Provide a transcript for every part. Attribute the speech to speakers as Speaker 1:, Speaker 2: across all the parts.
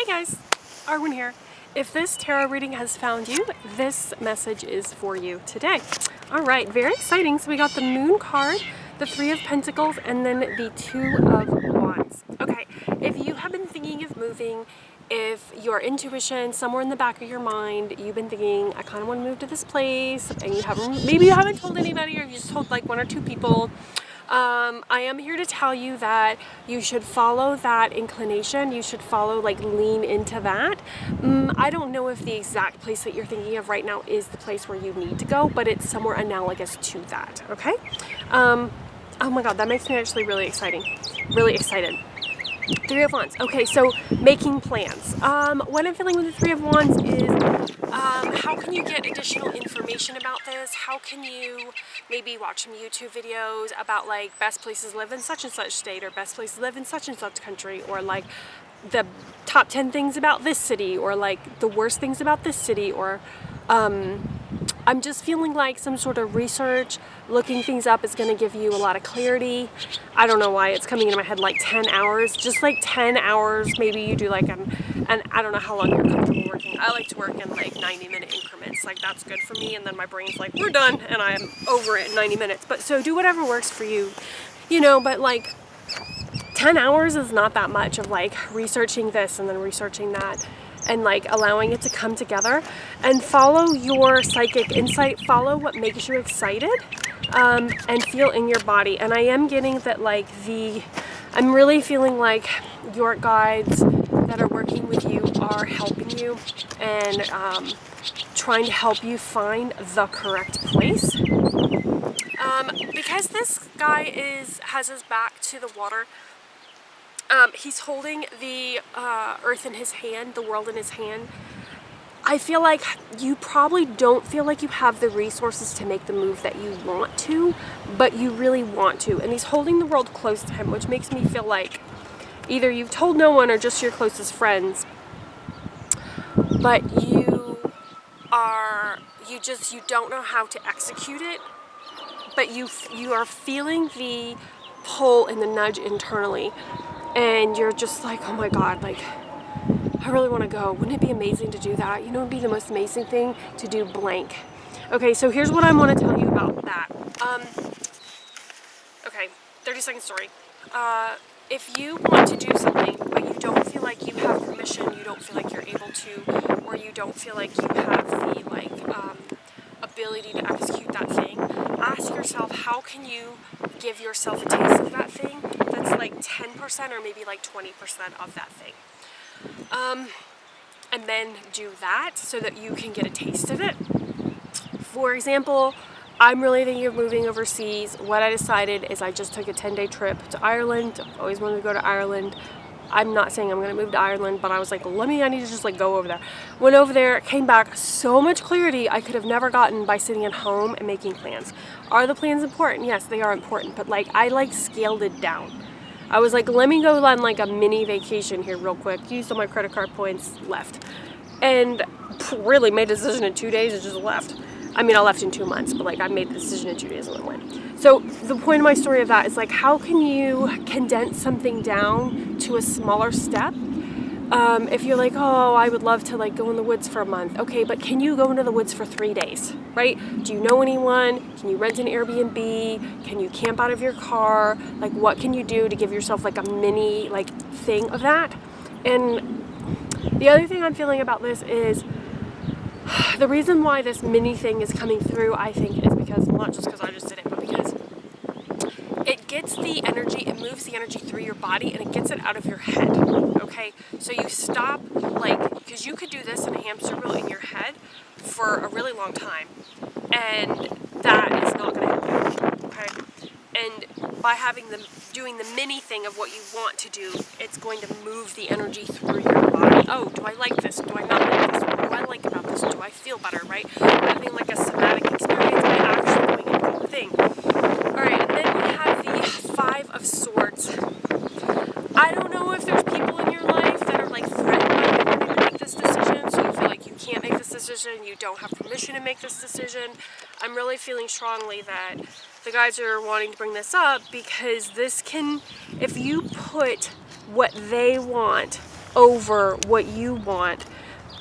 Speaker 1: Hey guys, Arwen here. If this tarot reading has found you, this message is for you today. Alright, very exciting. So we got the Moon card, the Three of Pentacles, and then the Two of Wands. Okay, if you have been thinking of moving, if your intuition, somewhere in the back of your mind, you've been thinking, I kind of want to move to this place, and maybe you haven't told anybody, or you just told like one or two people, I am here to tell you that you should follow that inclination. You should lean into that. I don't know if the exact place that you're thinking of right now is the place where you need to go, but it's somewhere analogous to that, okay? Oh my God, that makes me actually really excited. Three of Wands. Okay, so making plans. What I'm feeling with the Three of Wands is how can you get additional information about this? How can you maybe watch some YouTube videos about like best places to live in such and such state, or best places to live in such and such country, or like the top 10 things about this city, or like the worst things about this city, or I'm just feeling like some sort of research, looking things up is going to give you a lot of clarity. I don't know why it's coming into my head like 10 hours, just like 10 hours. Maybe you do like and I don't know how long you're comfortable working. I like to work in like 90-minute increments. Like that's good for me. And then my brain's like, we're done. And I'm over it in 90 minutes. But so do whatever works for you, you know, but like 10 hours is not that much of like researching this and then researching that, and like allowing it to come together. And follow your psychic insight, follow what makes you excited, and feel in your body. And I am getting that like I'm really feeling like your guides that are working with you are helping you and trying to help you find the correct place. Because this guy has his back to the water, he's holding the earth in his hand, the world in his hand. I feel like you probably don't feel like you have the resources to make the move that you want to, but you really want to. And he's holding the world close to him, which makes me feel like either you've told no one or just your closest friends, but you don't know how to execute it, but you are feeling the pull and the nudge internally. And you're just like, oh my God, like, I really want to go. Wouldn't it be amazing to do that? You know, it'd be the most amazing thing to do blank. Okay, so here's what I want to tell you about that. Okay, 30-second story. If you want to do something, but you don't feel like you have permission, you don't feel like you're able to, or you don't feel like you have the, like, ability to execute that thing, ask yourself, how can you give yourself a taste of that thing that's like 10% or maybe like 20% of that thing, and then do that so that you can get a taste of it. For example, I'm really thinking of moving overseas. What I decided is I just took a 10-day trip to Ireland. I've always wanted to go to Ireland. I'm not saying I'm going to move to Ireland, but I was like, I need to just like go over there. Went over there, came back, so much clarity I could have never gotten by sitting at home and making plans. Are the plans important? Yes, they are important, but like I like scaled it down. I was like, let me go on like a mini vacation here real quick. Used all my credit card points, left. And really made a decision in 2 days and just left. I mean, I left in 2 months, but like I made the decision in 2 days and then went. So the point of my story of that is like, how can you condense something down to a smaller step? If you're like, oh, I would love to like go in the woods for a month. Okay, but can you go into the woods for 3 days, right? Do you know anyone? Can you rent an Airbnb? Can you camp out of your car? Like, what can you do to give yourself like a mini like thing of that? And the other thing I'm feeling about this is the reason why this mini thing is coming through, I think, is because, not just because I just did it, but because it gets the energy, it moves the energy through your body, and it gets it out of your head, okay? So you stop, like, because you could do this in a hamster wheel in your head for a really long time, and that is not going to help you, okay? And by doing the mini thing of what you want to do, it's going to move the energy through your body. Oh, do I like this? Do I not like this? What do I like about this? Do I feel better, right? Having like a somatic experience by actually doing it the thing. Alright, and then we have the Five of Swords. I don't know if there's people in your life that are like threatened by you wanting to make this decision, so you feel like you can't make this decision, you don't have permission to make this decision. I'm really feeling strongly that the guys are wanting to bring this up because this can, if you put what they want over what you want,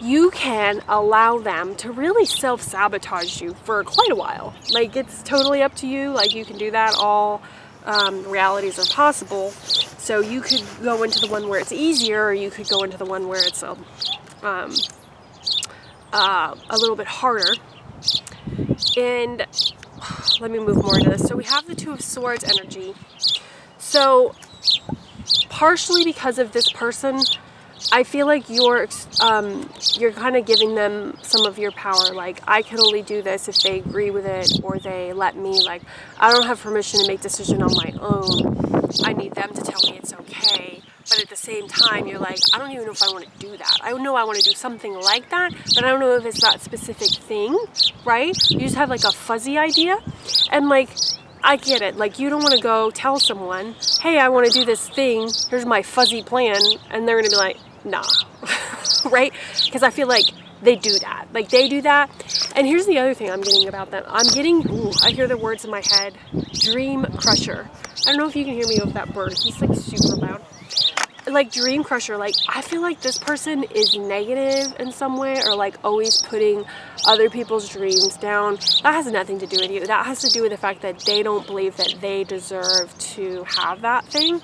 Speaker 1: you can allow them to really self-sabotage you for quite a while. Like, it's totally up to you. Like, you can do that. All realities are possible. So you could go into the one where it's easier, or you could go into the one where it's a little bit harder. And let me move more into this. So we have the Two of Swords energy. So partially because of this person, I feel like you're kind of giving them some of your power. Like, I can only do this if they agree with it, or they let me. Like, I don't have permission to make decision on my own. I need them to tell me it's okay. But at the same time, you're like, I don't even know if I want to do that. I know I want to do something like that, but I don't know if it's that specific thing, right? You just have like a fuzzy idea. And like, I get it. Like, you don't want to go tell someone, hey, I want to do this thing. Here's my fuzzy plan. And they're going to be like, nah, right? Because I feel like they do that. Like, they do that. And here's the other thing I'm getting about them. I'm getting, I hear the words in my head, dream crusher. I don't know if you can hear me with that bird. He's like super loud. Like, dream crusher. Like, I feel like this person is negative in some way, or like always putting other people's dreams down. That has nothing to do with you. That has to do with the fact that they don't believe that they deserve to have that thing.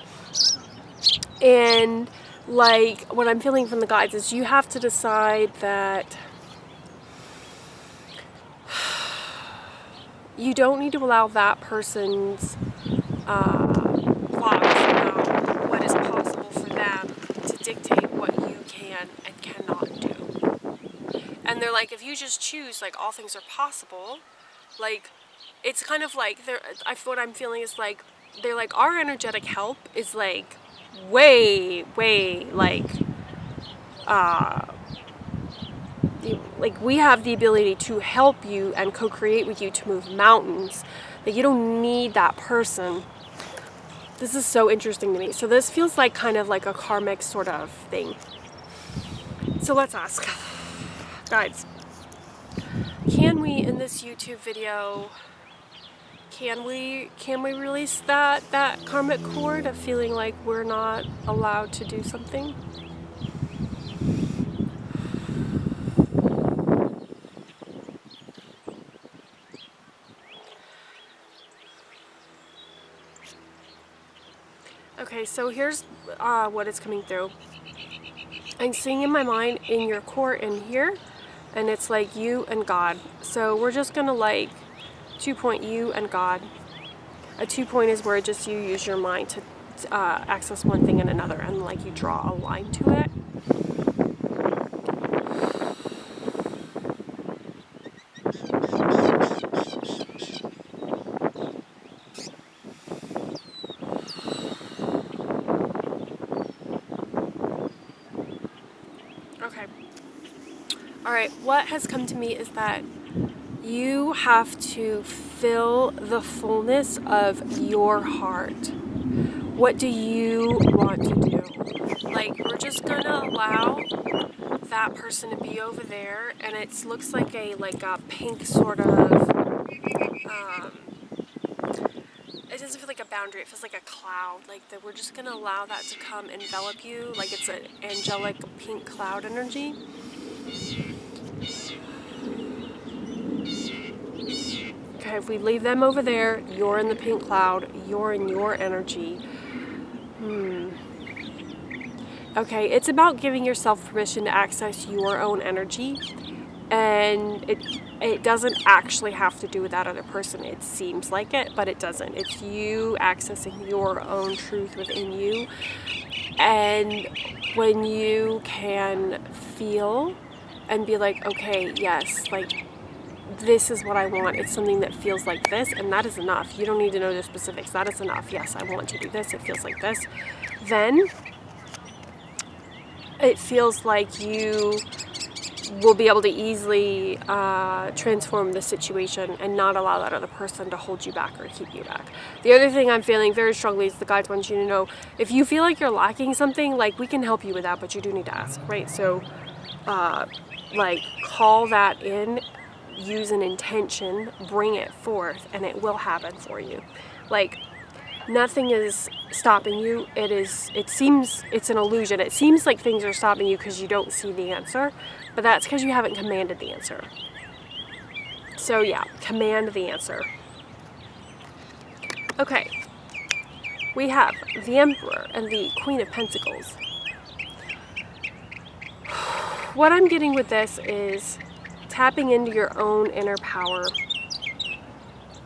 Speaker 1: And like, what I'm feeling from the guides is you have to decide that you don't need to allow that person's thoughts about what is possible for them to dictate what you can and cannot do. And they're like, if you just choose, like, all things are possible, like, it's kind of like, what I'm feeling is like, they're like, our energetic help is like way, like, we have the ability to help you and co-create with you to move mountains. Like, you don't need that person. This is so interesting to me. So this feels like kind of like a karmic sort of thing. So let's ask, guys, can we, in this YouTube video, can we release that karmic cord of feeling like we're not allowed to do something? Okay, so here's what is coming through. I'm seeing in my mind in your core in here, and it's like you and God. So we're just gonna like 2-point you and God. A 2-point is where just you use your mind to access one thing and another, and like you draw a line to it. Okay. All right, what has come to me is that you have to fill the fullness of your heart. What do you want to do? Like, we're just gonna allow that person to be over there, and it looks like a pink sort of, it doesn't feel like a boundary, it feels like a cloud. Like, that we're just gonna allow that to come envelop you, like it's an angelic pink cloud energy. Okay, if we leave them over there, you're in the pink cloud, you're in your energy. Okay, it's about giving yourself permission to access your own energy, and it doesn't actually have to do with that other person. It seems like it, but it doesn't. It's you accessing your own truth within you. And when you can feel and be like, okay, yes, like, this is what I want. It's something that feels like this, and that is enough. You don't need to know the specifics. That is enough. Yes, I want to do this. It feels like this. Then it feels like you will be able to easily transform the situation and not allow that other person to hold you back or keep you back. The other thing I'm feeling very strongly is the guides want you to know, if you feel like you're lacking something, like, we can help you with that, but you do need to ask, right? So like, call that in, use an intention, bring it forth, and it will happen for you. Like, Nothing is stopping you. It seems it's an illusion. It seems like things are stopping you because you don't see the answer, but that's because you haven't commanded the answer. So yeah, command the answer. Okay, we have the Emperor and the Queen of Pentacles. What I'm getting with this is tapping into your own inner power,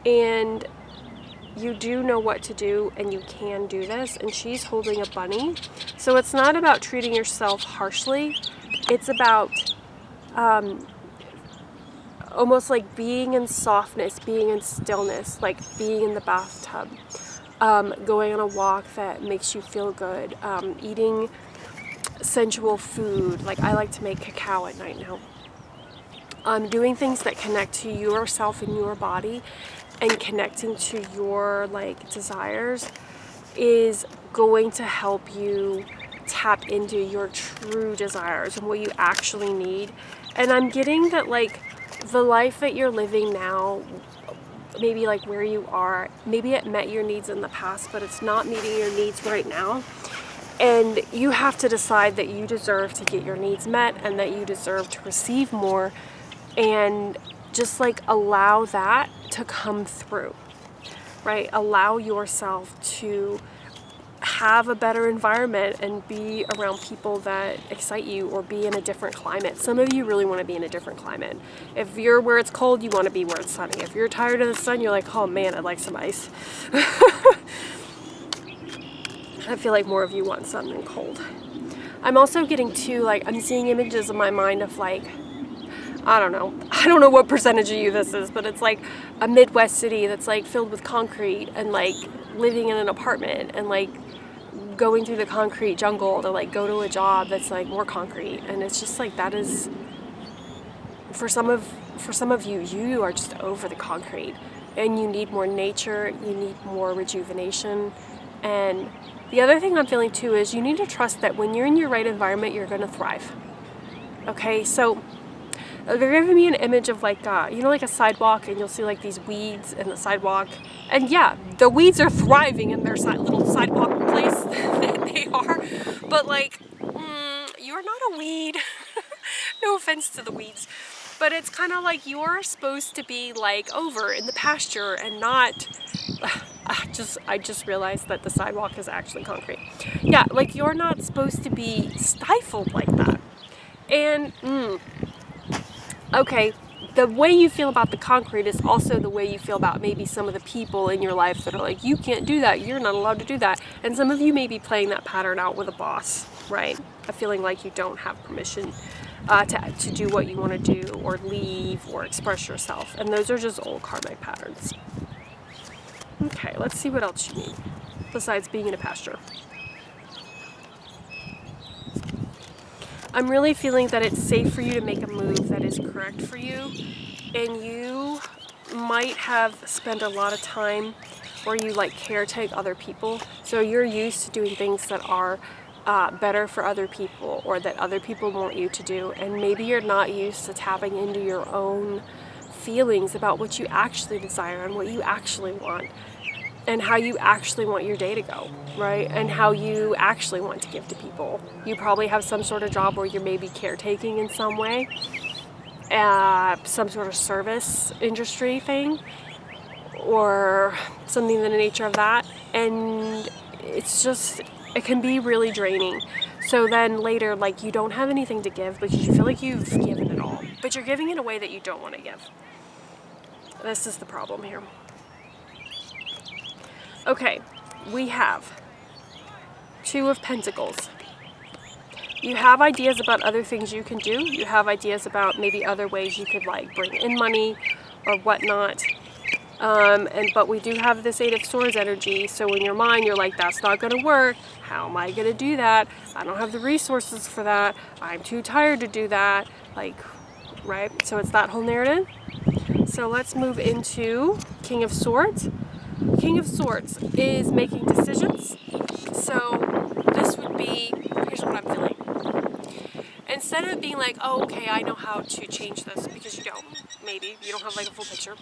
Speaker 1: and you do know what to do and you can do this. And she's holding a bunny, so it's not about treating yourself harshly. It's about almost like being in softness, being in stillness, like being in the bathtub, going on a walk that makes you feel good, eating sensual food. Like I like to make cacao at night now. Doing things that connect to yourself and your body, and connecting to your like desires is going to help you tap into your true desires and what you actually need. And I'm getting that like the life that you're living now, maybe like where you are, maybe it met your needs in the past, but it's not meeting your needs right now. And you have to decide that you deserve to get your needs met and that you deserve to receive more, and just like allow that to come through, right? Allow yourself to have a better environment and be around people that excite you, or be in a different climate. Some of you really want to be in a different climate. If you're where it's cold, you want to be where it's sunny. If you're tired of the sun, you're like, oh man, I'd like some ice. I feel like more of you want sun than cold. I'm also getting too, like, I'm seeing images in my mind of like, I don't know what percentage of you this is, but it's like a Midwest city that's like filled with concrete, and like living in an apartment, and like going through the concrete jungle to like go to a job that's like more concrete. And it's just like, that is, for some of you, you are just over the concrete and you need more nature, you need more rejuvenation. And the other thing I'm feeling too is you need to trust that when you're in your right environment, you're going to thrive. Okay, so they're giving me an image of like, like a sidewalk, and you'll see like these weeds in the sidewalk. And yeah, the weeds are thriving in their little sidewalk place that they are. But like, you're not a weed. No offense to the weeds. But it's kind of like you're supposed to be like over in the pasture and not... I just realized that the sidewalk is actually concrete. Yeah, like you're not supposed to be stifled like that. And, okay, the way you feel about the concrete is also the way you feel about maybe some of the people in your life that are like, you can't do that, you're not allowed to do that. And some of you may be playing that pattern out with a boss, right? A feeling like you don't have permission to do what you want to do, or leave, or express yourself. And those are just old karmic patterns. Okay, let's see what else you need besides being in a pasture. I'm really feeling that it's safe for you to make a move that is correct for you, and you might have spent a lot of time where you like caretake other people, so you're used to doing things that are better for other people, or that other people want you to do, and maybe you're not used to tapping into your own feelings about what you actually desire and what you actually want, and how you actually want your day to go, right? And how you actually want to give to people. You probably have some sort of job where you're maybe caretaking in some way, some sort of service industry thing, or something in the nature of that. And it's just, it can be really draining. So then later, like, you don't have anything to give because you feel like you've given it all, but you're giving it away that you don't want to give. This is the problem here. Okay, we have Two of Pentacles. You have ideas about other things you can do. You have ideas about maybe other ways you could like bring in money or whatnot. But we do have this Eight of Swords energy. So in your mind, you're like, that's not going to work. How am I going to do that? I don't have the resources for that. I'm too tired to do that. Like, right? So it's that whole narrative. So let's move into King of Swords. King of Swords is making decisions. So this would be, here's what I'm feeling. Instead of being like, oh, okay, I know how to change this, because you don't, maybe, you don't have like a full picture.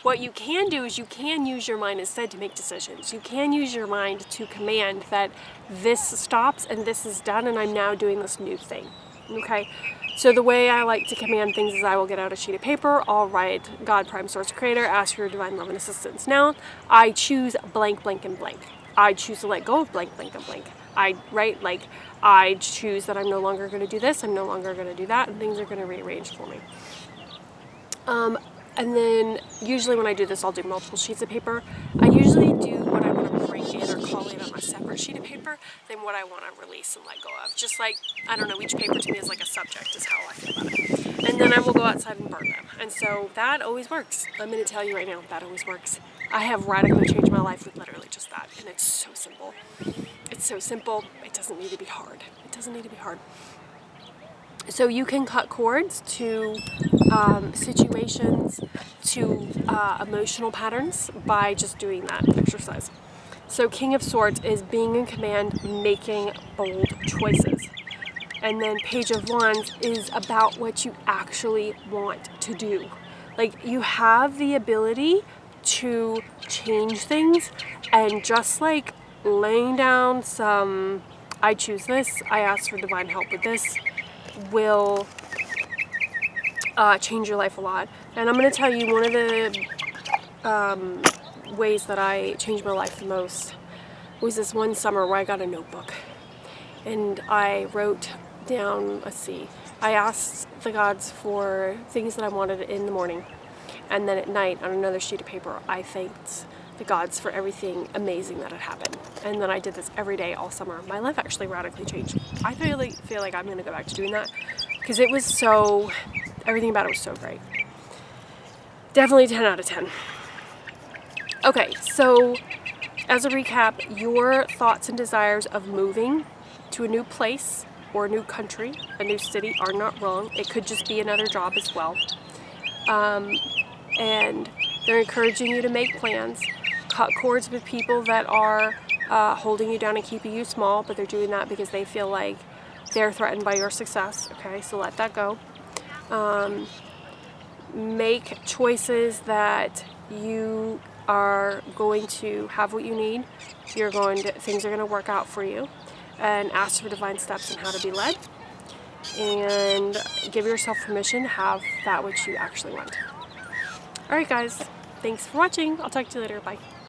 Speaker 1: What you can do is you can use your mind instead to make decisions. You can use your mind to command that this stops and this is done and I'm now doing this new thing. Okay? So the way I like to command things is I will get out a sheet of paper, I'll write God, Prime Source Creator, ask for your divine love and assistance. Now, I choose blank, blank, and blank. I choose to let go of blank, blank, and blank. I choose that I'm no longer going to do this, I'm no longer going to do that, and things are going to rearrange for me. And then usually when I do this, I'll do multiple sheets of paper. I usually do what I want to bring in or call in on a separate sheet of paper than what I want to release and let go of. Just like, I don't know, each paper to me is like a subject is how I feel about it. And then I will go outside and burn them. And so that always works. I'm going to tell you right now, that always works. I have radically changed my life with literally just that. And it's so simple. It's so simple. It doesn't need to be hard. It doesn't need to be hard. So you can cut cords to situations, to emotional patterns by just doing that exercise. So King of Swords is being in command, making bold choices. And then Page of Wands is about what you actually want to do. Like, you have the ability to change things, and just like laying down some, I choose this, I ask for divine help with this, will change your life a lot. And I'm going to tell you one of the ways that I changed my life the most was this one summer where I got a notebook and I wrote down, I asked the gods for things that I wanted in the morning, and then at night on another sheet of paper I thanked the gods for everything amazing that had happened. And then I did this every day all summer. My life actually radically changed. I feel like I'm going to go back to doing that because it was everything about it was so great. Definitely 10 out of 10. Okay, so as a recap, your thoughts and desires of moving to a new place or a new country, a new city are not wrong. It could just be another job as well. And they're encouraging you to make plans, cut cords with people that are holding you down and keeping you small, but they're doing that because they feel like they're threatened by your success. Okay, so let that go. Make choices that you are going to have what you need. Things are going to work out for you, and ask for divine steps on how to be led, and give yourself permission to have that which you actually want. Alright guys, thanks for watching. I'll talk to you later. Bye.